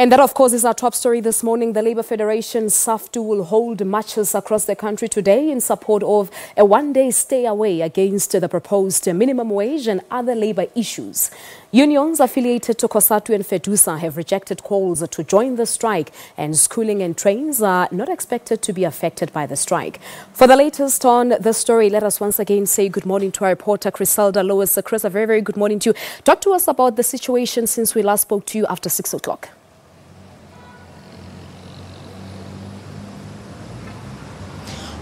And that, of course, is our top story this morning. The Labour Federation, SAFTU, will hold marches across the country today in support of a one-day stay away against the proposed minimum wage and other labour issues. Unions affiliated to COSATU and FEDUSA have rejected calls to join the strike, and schooling and trains are not expected to be affected by the strike. For the latest on the story, let us once again say good morning to our reporter, Chriselda Lewis. Chris, a very, very good morning to you. Talk to us about the situation since we last spoke to you after 6 o'clock.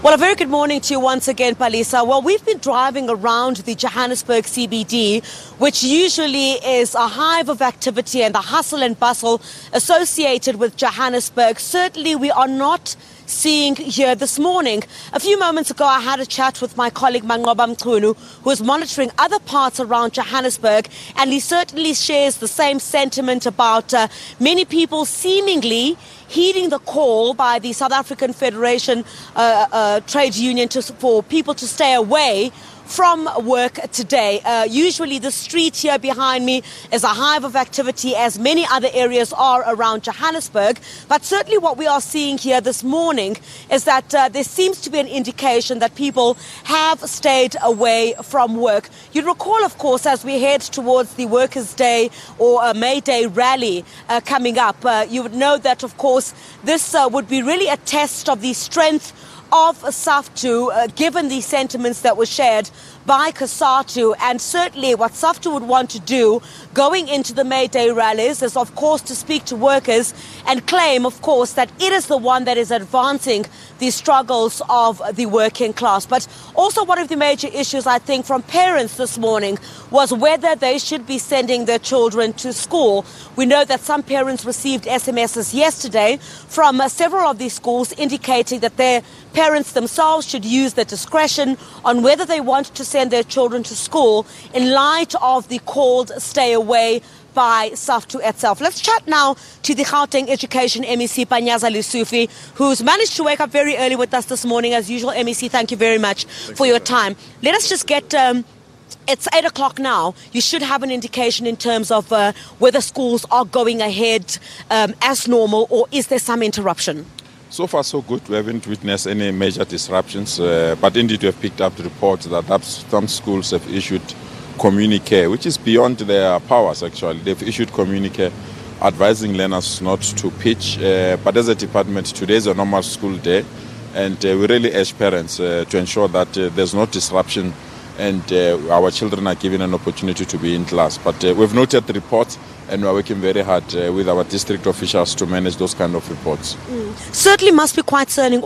Well, a very good morning to you once again, Palisa. Well, we've been driving around the Johannesburg CBD, which usually is a hive of activity and the hustle and bustle associated with Johannesburg. Certainly, we are not seeing here this morning. A few moments ago, I had a chat with my colleague Mangoba Mchunu, who is monitoring other parts around Johannesburg, and he certainly shares the same sentiment about many people seemingly heeding the call by the South African Federation Trade Union for people to stay away from work today. Usually the street here behind me is a hive of activity, as many other areas are around Johannesburg. But certainly what we are seeing here this morning is that there seems to be an indication that people have stayed away from work. You'd recall, of course, as we head towards the Workers' Day or May Day rally coming up, you would know that, of course, this would be really a test of the strength of SAFTU, given the sentiments that were shared by COSATU. And certainly what SAFTU would want to do going into the May Day rallies is, of course, to speak to workers and claim, of course, that it is the one that is advancing the struggles of the working class. But also one of the major issues, I think, from parents this morning was whether they should be sending their children to school. We know that some parents received SMSs yesterday from several of these schools indicating that their parents themselves should use their discretion on whether they want to send their children to school in light of the called stay away by SAFTU itself. Let's chat now to the Gauteng Education MEC Panyaza Lesufi, who's managed to wake up very early with us this morning. As usual, MEC, thank you very much for your time. Let us just get... It's 8 o'clock now. You should have an indication in terms of whether schools are going ahead as normal, or is there some interruption? So far, so good. We haven't witnessed any major disruptions, but indeed we have picked up the reports that some schools have issued communique, which is beyond their powers, actually. They've issued communique advising learners not to pitch, but as a department, today is a normal school day, and we really urge parents to ensure that there's no disruption and our children are given an opportunity to be in class. But we've noted the reports, and we're working very hard with our district officials to manage those kind of reports. Certainly must be quite concerning,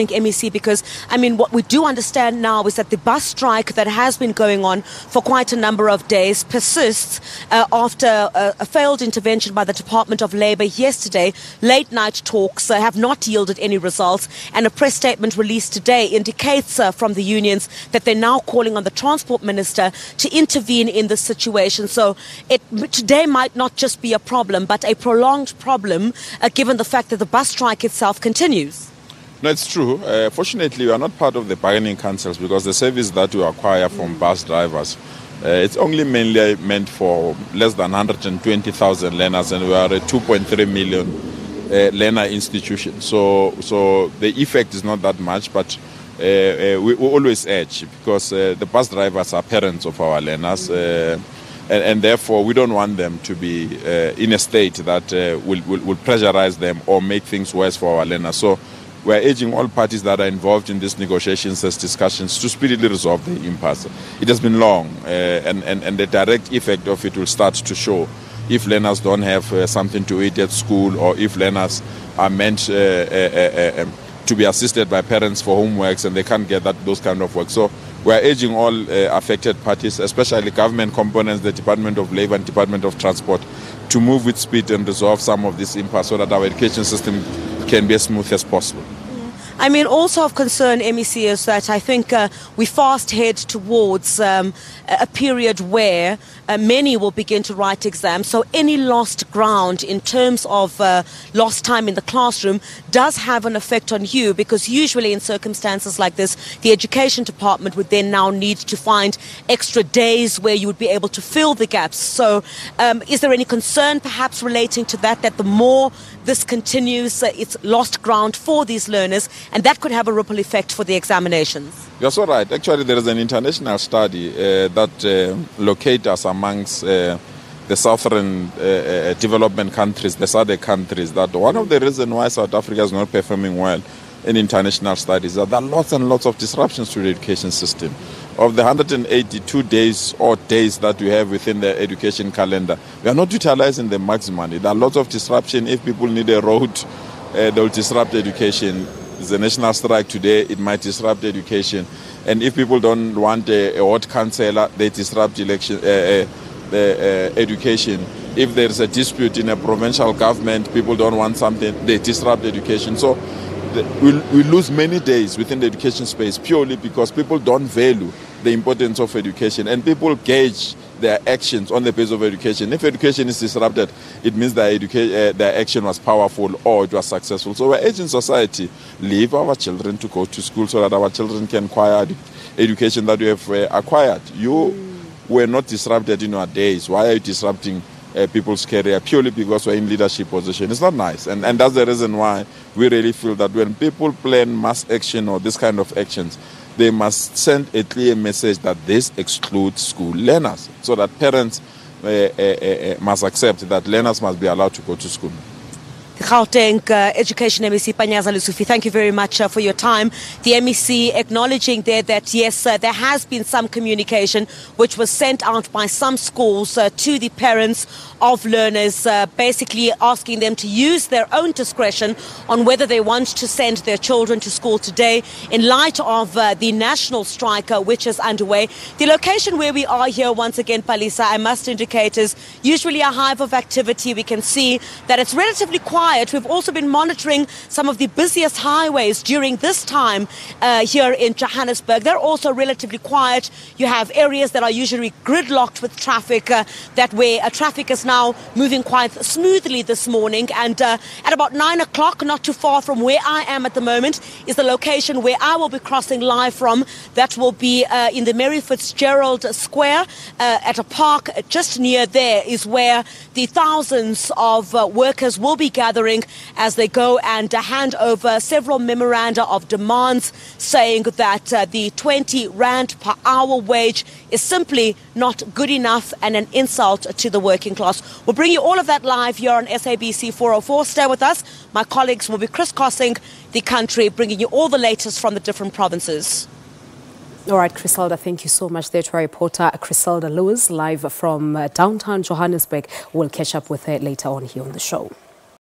MEC, because, I mean, what we do understand now is that the bus strike that has been going on for quite a number of days persists after a failed intervention by the Department of Labour yesterday. Late night talks have not yielded any results, and a press statement released today indicates from the unions that they're now calling on the Transport Minister to intervene in this situation. So today might not just be a problem, but a prolonged problem, given the fact that the bus strike itself continues. No, it's true. Fortunately, we are not part of the bargaining councils, because the service that we acquire from bus drivers, it's only mainly meant for less than 120,000 learners, and we are a 2.3 million learner institution. So the effect is not that much, but we always urge, because the bus drivers are parents of our learners, and therefore we don't want them to be in a state that will pressurize them or make things worse for our learners. So we're urging all parties that are involved in these negotiations and discussions to speedily resolve the impasse. It has been long, and the direct effect of it will start to show if learners don't have something to eat at school, or if learners are meant to be assisted by parents for homeworks and they can't get those kind of work. So we're urging all affected parties, especially government components, the Department of Labour and Department of Transport, to move with speed and resolve some of this impasse so that our education system can be as smooth as possible. I mean, also of concern, MEC, is that I think we fast head towards a period where many will begin to write exams. So any lost ground in terms of lost time in the classroom does have an effect on you, because usually in circumstances like this, the education department would then now need to find extra days where you would be able to fill the gaps. So is there any concern perhaps relating to that the more this continues, it's lost ground for these learners, and that could have a ripple effect for the examinations? You're so right. Actually, there is an international study that locates us amongst the southern development countries, the SADC countries, that one of the reasons why South Africa is not performing well in international studies is that there are lots and lots of disruptions to the education system. Of the 182 days or days that we have within the education calendar, we are not utilizing them maximally. There are lots of disruption. If people need a road, they will disrupt education. There's a national strike today, it might disrupt education. And if people don't want a ward councillor, they disrupt education. If there's a dispute in a provincial government, people don't want something, they disrupt education. So we lose many days within the education space purely because people don't value the importance of education, and people gauge their actions on the basis of education. If education is disrupted, it means that their action was powerful or it was successful. So we're urging society, leave our children to go to school so that our children can acquire the education that we have acquired. You were not disrupted in your days. Why are you disrupting people's career purely because we're in leadership position? It's not nice, and that's the reason why we really feel that when people plan mass action or this kind of actions, they must send a clear message that this excludes school learners, so that parents must accept that learners must be allowed to go to school. Gauteng Education MEC Panyaza Lesufi, thank you very much for your time. The MEC acknowledging there that yes, there has been some communication which was sent out by some schools to the parents of learners, basically asking them to use their own discretion on whether they want to send their children to school today in light of the national strike which is underway. The location where we are here, once again, Palisa, I must indicate, is usually a hive of activity. We can see that it's relatively quiet. We've also been monitoring some of the busiest highways during this time here in Johannesburg. They're also relatively quiet. You have areas that are usually gridlocked with traffic, that way traffic is now moving quite smoothly this morning. And at about 9 o'clock, not too far from where I am at the moment, is the location where I will be crossing live from. That will be in the Mary Fitzgerald Square at a park just near there is where the thousands of workers will be gathering as they go and hand over several memoranda of demands, saying that the 20 rand per hour wage is simply not good enough and an insult to the working class. We'll bring you all of that live here on SABC 404. Stay with us. My colleagues will be crisscrossing the country, bringing you all the latest from the different provinces. All right, Chriselda, thank you so much there to our reporter, Chriselda Lewis, live from downtown Johannesburg. We'll catch up with her later on here on the show.